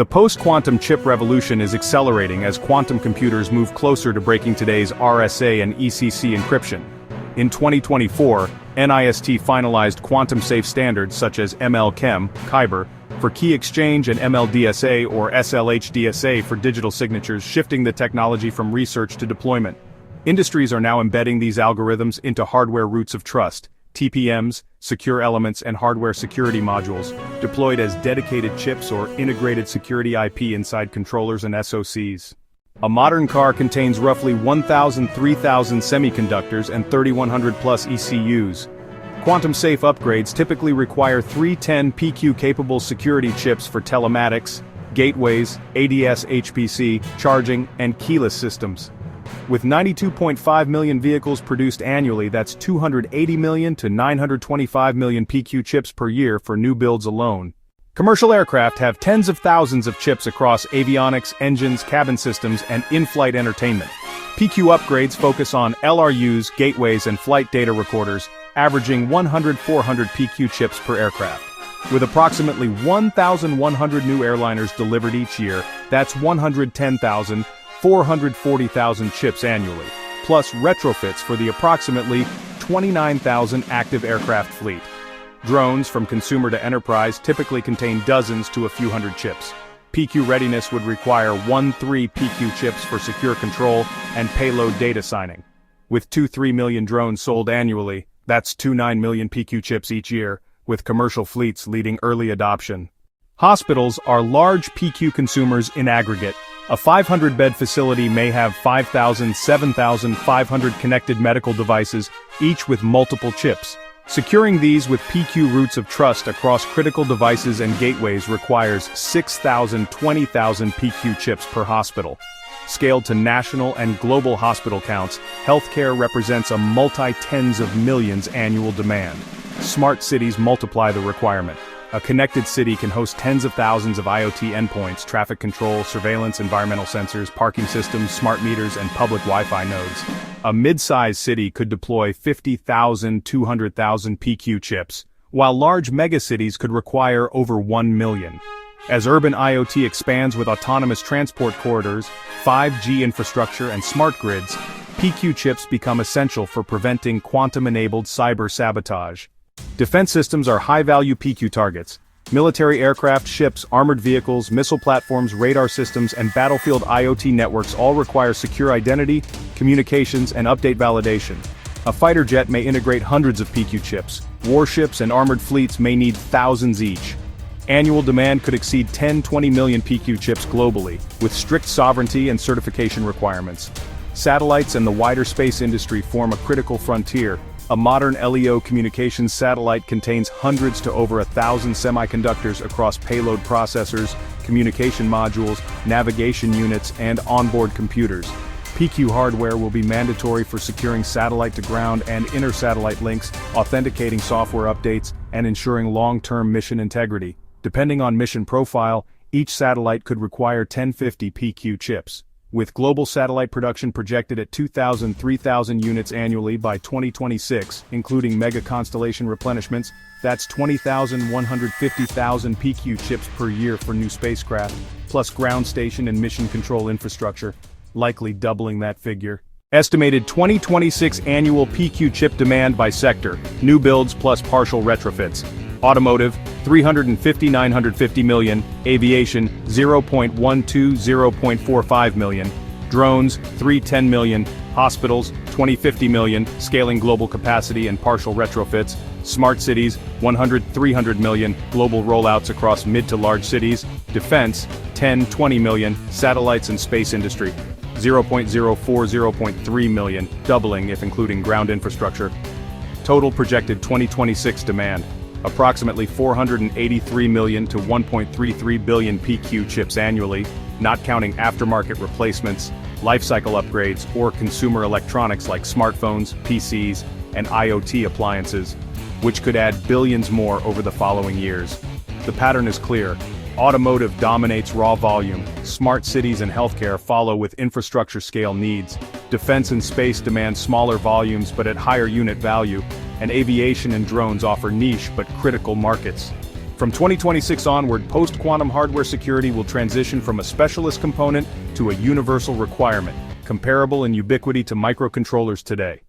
The post-quantum chip revolution is accelerating as quantum computers move closer to breaking today's RSA and ECC encryption. In 2024, NIST finalized quantum-safe standards such as ML-Chem, Kyber, for key exchange and ML-DSA or SLH-DSA for digital signatures, shifting the technology from research to deployment. Industries are now embedding these algorithms into hardware roots of trust, TPMs, secure elements and hardware security modules, deployed as dedicated chips or integrated security IP inside controllers and SoCs. A modern car contains roughly 1,000–3,000 semiconductors and 3,100 plus ECUs. Quantum-safe upgrades typically require 310 PQ-capable security chips for telematics, gateways, ADS-HPC, charging, and keyless systems. With 92.5 million vehicles produced annually, that's 280 million to 925 million PQ chips per year for new builds alone. Commercial aircraft have tens of thousands of chips across avionics, engines, cabin systems, and in-flight entertainment. PQ upgrades focus on LRUs, gateways, and flight data recorders, averaging 100–400 PQ chips per aircraft. With approximately 1,100 new airliners delivered each year, that's 110,000–440,000 chips annually, plus retrofits for the approximately 29,000 active aircraft fleet. Drones from consumer to enterprise typically contain dozens to a few hundred chips. PQ readiness would require 1–3 PQ chips for secure control and payload data signing. With 2–3 million drones sold annually, that's 2–9 million PQ chips each year, with commercial fleets leading early adoption. Hospitals are large PQ consumers in aggregate. A 500-bed facility may have 5,000–7,500 connected medical devices, each with multiple chips. Securing these with PQ roots of trust across critical devices and gateways requires 6,000–20,000 PQ chips per hospital. Scaled to national and global hospital counts, healthcare represents a multi-tens of millions annual demand. Smart cities multiply the requirement. A connected city can host tens of thousands of IoT endpoints, traffic control, surveillance, environmental sensors, parking systems, smart meters, and public Wi-Fi nodes. A mid-sized city could deploy 50,000–200,000 PQ chips, while large megacities could require over 1 million. As urban IoT expands with autonomous transport corridors, 5G infrastructure, and smart grids, PQ chips become essential for preventing quantum-enabled cyber sabotage. Defense systems are high-value PQ targets. Military aircraft, ships, armored vehicles, missile platforms, radar systems, and battlefield IoT networks all require secure identity, communications, and update validation. A fighter jet may integrate hundreds of PQ chips. Warships and armored fleets may need thousands each. Annual demand could exceed 10–20 million PQ chips globally, with strict sovereignty and certification requirements. Satellites and the wider space industry form a critical frontier. A modern LEO communications satellite contains hundreds to over 1,000 semiconductors across payload processors, communication modules, navigation units, and onboard computers. PQ hardware will be mandatory for securing satellite-to-ground and inter-satellite links, authenticating software updates, and ensuring long-term mission integrity. Depending on mission profile, each satellite could require 1050 PQ chips. With global satellite production projected at 2,000–3,000 units annually by 2026, including mega-constellation replenishments, that's 20,000–150,000 PQ chips per year for new spacecraft, plus ground station and mission control infrastructure, likely doubling that figure. Estimated 2026 annual PQ chip demand by sector, new builds plus partial retrofits. Automotive, 350–950 million, aviation, 0.12–0.45 million, drones, 310 million, hospitals, 20–50 million, scaling global capacity and partial retrofits, smart cities, 100–300 million, global rollouts across mid to large cities, defense, 10–20 million, satellites and space industry, 0.04–0.3 million, doubling if including ground infrastructure. Total projected 2026 demand. Approximately 483 million to 1.33 billion PQ chips annually, not counting aftermarket replacements, lifecycle upgrades, or consumer electronics like smartphones, PCs, and IoT appliances, which could add billions more over the following years. The pattern is clear. Automotive dominates raw volume, smart cities and healthcare follow with infrastructure scale needs, defense and space demand smaller volumes but at higher unit value, and aviation and drones offer niche but critical markets. From 2026 onward, post-quantum hardware security will transition from a specialist component to a universal requirement, comparable in ubiquity to microcontrollers today.